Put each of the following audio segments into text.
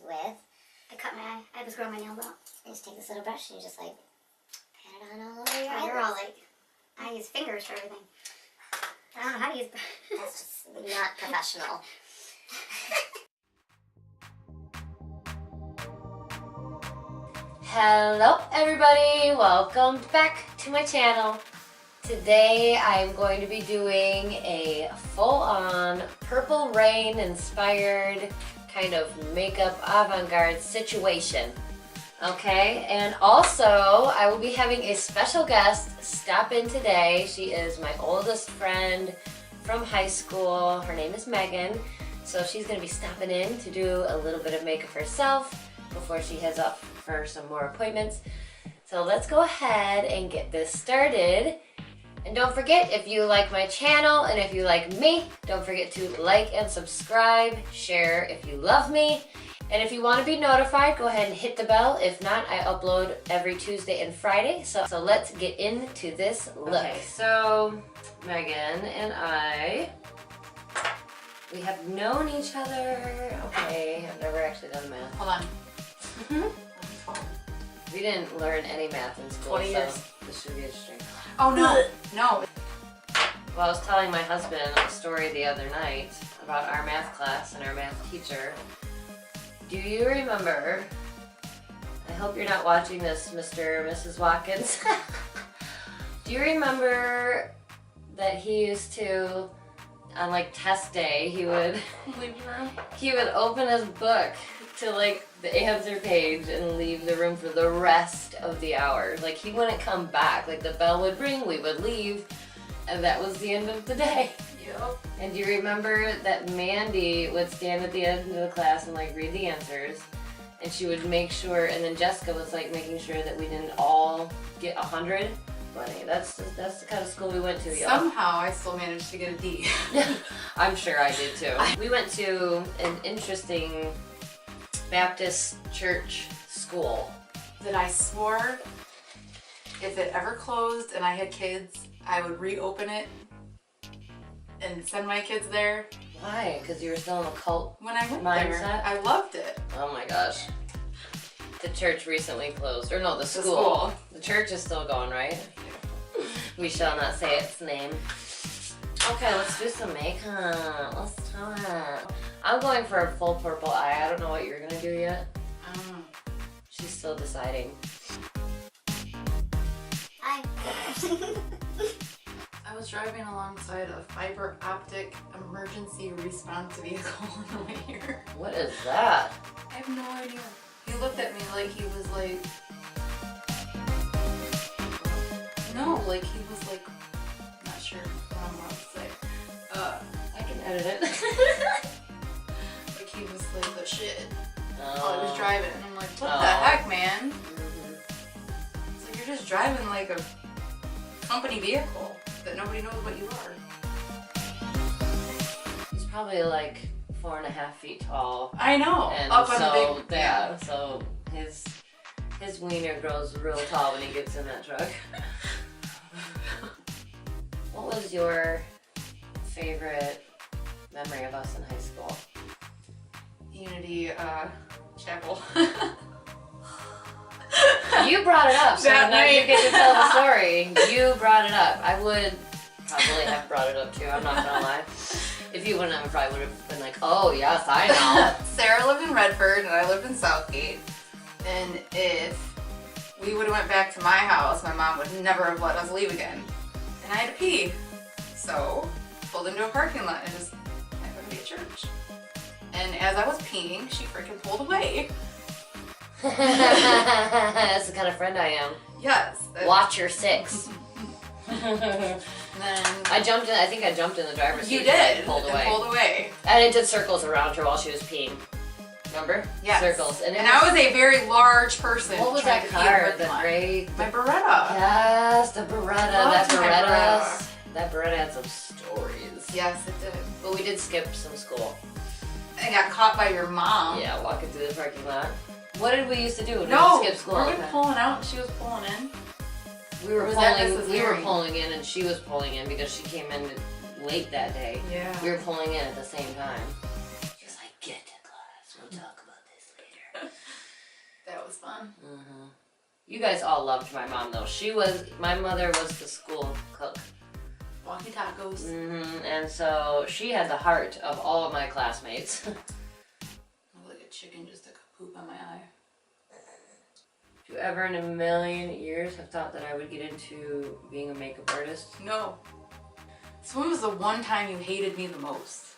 With. I cut my eye. I was growing my nails out. You just take this little brush and you just like pat it on all over your You're eyelids. all like, I use fingers for everything. I don't know how to use. That's just not professional. Hello everybody, welcome back to my channel. Today I'm going to be doing a full-on Purple Rain inspired kind of makeup avant-garde situation. Okay, and also I will be having a special guest stop in today. She is my oldest friend from high school. Her name is Megan. So she's going to be stopping in to do a little bit of makeup herself before she heads off for some more appointments. So let's go ahead and get this started. And don't forget, if you like my channel and if you like me, don't forget to like and subscribe, share if you love me. And if you want to be notified, go ahead and hit the bell. If not, I upload every Tuesday and Friday. So let's get into this look. Okay, so Megan and I, we have known each other. Okay, I've never actually done math. Hold on. We didn't learn any math in school, 20 years. So this should be interesting. Oh no, no. Well, I was telling my husband a story the other night about our math class and our math teacher. Do you remember, I hope you're not watching this, Mr. or Mrs. Watkins. Do you remember that he used to, on like test day, he would open his book to like the answer page and leave the room for the rest of the hour. Like he wouldn't come back. Like the bell would ring, we would leave, and that was the end of the day. Yep. And do you remember that Mandy would stand at the end of the class and like read the answers, and she would make sure, and then Jessica was like making sure that we didn't all get 100. Funny, that's the kind of school we went to, y'all. Somehow I still managed to get a D. I'm sure I did too. We went to an interesting Baptist church school That I swore if it ever closed and I had kids, I would reopen it and send my kids there. Why? Because you were still in the cult When I went mindset? there, I loved it. Oh my gosh. The church recently closed. Or no, the school. The church is still going, right? We shall not say its name. Okay, let's do some makeup. Let's do it. I'm going for a full purple eye. I don't know what you're gonna do yet. She's still deciding. I I was driving alongside a fiber optic emergency response vehicle on the way here. What is that? I have no idea. He looked at me like he was like... No, like he was like... Not sure what I'm about to say. I can edit it. Like he was like the shit Oh. while I was driving. And I'm like, what the Oh. heck, man? Mhm. It's like you're just driving like a company vehicle that nobody knows what you are. He's probably like 4.5 feet tall. I know. And Up on so, the big... yeah, so his wiener grows real tall when he gets in that truck. What was your favorite memory of us in high school? Unity Chapel. You brought it up, so That now you night. get to tell the story. You brought it up. I would probably have brought it up too, I'm not gonna lie. If you wouldn't have, I probably would have been like, oh yes, I know. Sarah lived in Redford and I lived in Southgate. And if we would have went back to my house, my mom would never have let us leave again. And I had to pee. So, pulled into a parking lot and just happened to be at church. And as I was peeing, she freaking pulled away. That's the kind of friend I am. Yes. Watch your six. And then I jumped in, I think I jumped in the driver's seat. you did. And pulled and away. pulled away. And it did circles around her while she was peeing. Remember? Yes. Circles. And I was a very large person. What was trying that to pee in the car? parking The lot. gray... My Beretta. Yes, the Beretta. Loved That my Beretta. Beretta. That Beretta had some stories. Yes, it did. But we did skip some school. I got caught by your mom. Yeah, walking through the parking lot. What did we used to do? Did No, we skip school? were we Okay. pulling out and she was pulling in? We were Or was that pulling. Mrs. We were Herring? pulling in, and she was pulling in because she came in late that day. Yeah. We were pulling in at the same time. She was like, "Get to class. We'll talk about this later." That was fun. Mm-hmm. You guys all loved my mom though. My mother was the school cook. Walkie tacos. Mm-hmm. And so she had the heart of all of my classmates. I look like a chicken just took a poop on my eye. Do you ever in a million years have thought that I would get into being a makeup artist? No. So when was the one time you hated me the most?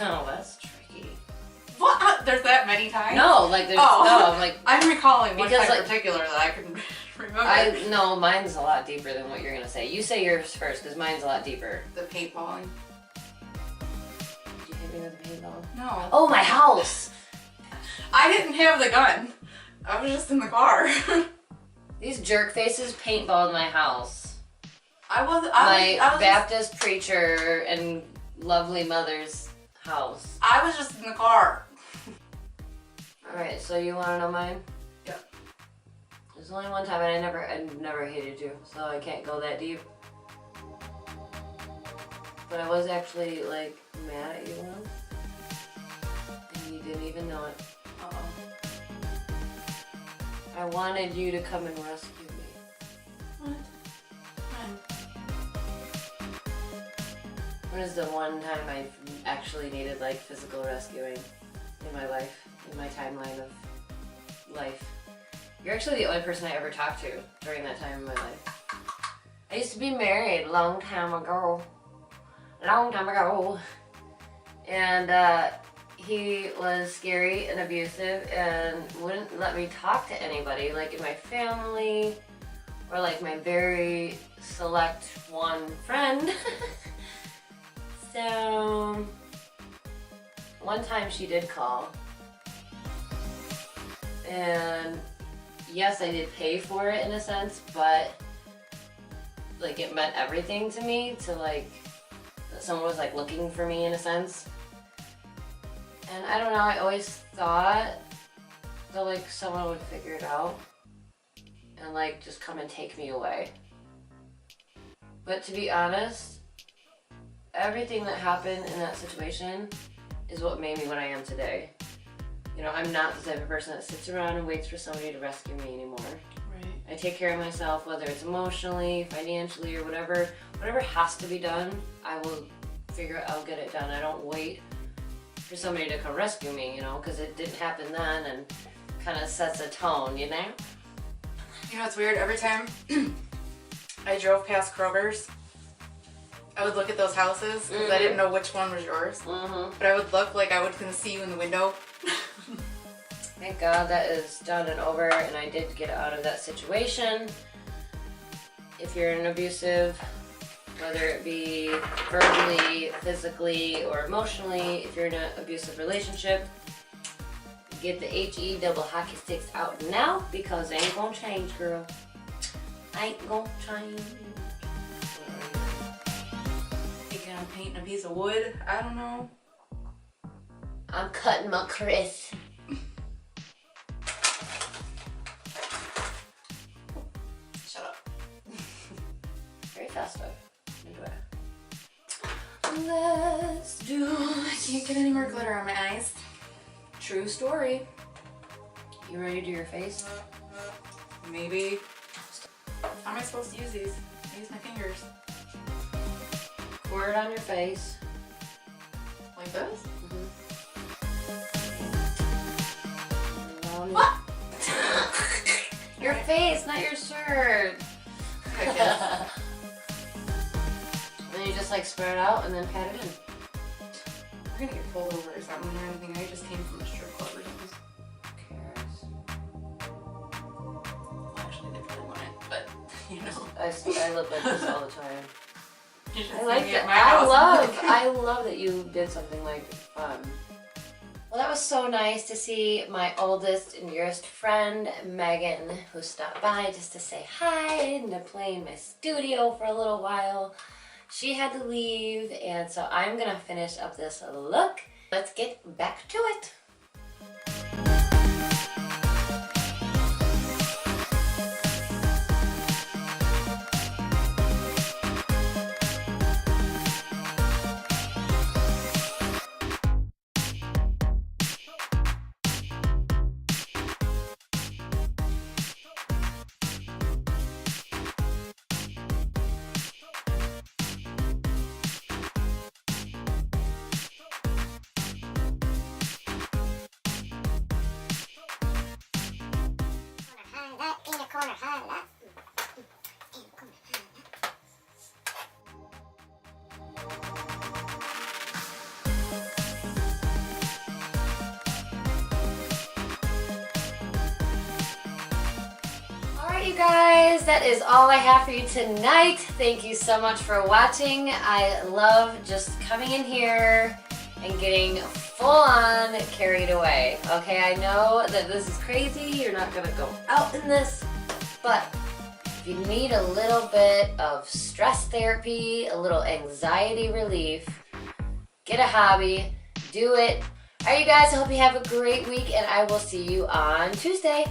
Oh, that's tricky. What? There's that many times? No, like there's like I'm recalling one Because, time in like, particular that I can remember. no, mine's a lot deeper than what you're gonna say. You say yours first, because mine's a lot deeper. The paintballing. Did you hit me with a paintball? No. Oh, my house! I didn't have the gun. I was just in the car. These jerk faces paintballed my house. I was My just, Baptist preacher and lovely mother's house. I was just in the car. Alright, so you wanna know mine? Yeah. There's only one time and I never hated you, so I can't go that deep. But I was actually like mad at you once. And you didn't even know it. Uh-oh. I wanted you to come and rescue me. What? When? When is the one time I actually needed like physical rescuing in my life, in my timeline of life? You're actually the only person I ever talked to during that time in my life. I used to be married a long time ago. And he was scary and abusive and wouldn't let me talk to anybody, like in my family or like my very select one friend. So one time she did call, and yes, I did pay for it in a sense, but like it meant everything to me to like that someone was like looking for me in a sense. And I don't know, I always thought that like someone would figure it out and like just come and take me away. But to be honest, everything that happened in that situation is what made me what I am today. You know, I'm not the type of person that sits around and waits for somebody to rescue me anymore. Right. I take care of myself, whether it's emotionally, financially, or whatever has to be done, I will figure it, I'll get it done. I don't wait for somebody to come rescue me, you know, because it didn't happen then and kind of sets a tone, you know? You know, it's weird. Every time I drove past Kroger's, I would look at those houses because I didn't know which one was yours. But I would look like I can see you in the window. Thank God that is done and over, and I did get out of that situation. If you're in an abusive, whether it be verbally, physically, or emotionally, if you're in an abusive relationship, get the HE double hockey sticks out now because it ain't gonna change, girl. Ain't gonna change. Thinking I'm painting a piece of wood. I don't know. I'm cutting my Chris. Shut up. Very festive. Enjoy. Let's do. I can't get any more glitter on my eyes. True story. You ready to do your face? Maybe. How am I supposed to use these? I use my fingers. Pour it on your face. Like this? What? Your face, not your shirt. Okay, kids. And then you just like spread it out and then pat it in. We're gonna get pulled over or something or anything. I just came from a strip club or something. Who cares? Well, actually, they probably wouldn't, but you know. I look like this all the time. You should I see like me that. at my house. I love that you did something like fun. Well, that was so nice to see my oldest and dearest friend, Megan, who stopped by just to say hi and to play in my studio for a little while. She had to leave, and so I'm gonna finish up this look. Let's get back to it. Alright, you guys, that is all I have for you tonight. Thank you so much for watching. I love just coming in here and getting full on carried away. Okay, I know that this is crazy. You're not gonna go out in this, but if you need a little bit of stress therapy, a little anxiety relief, get a hobby, do it. Alright, you guys, I hope you have a great week, and I will see you on Tuesday.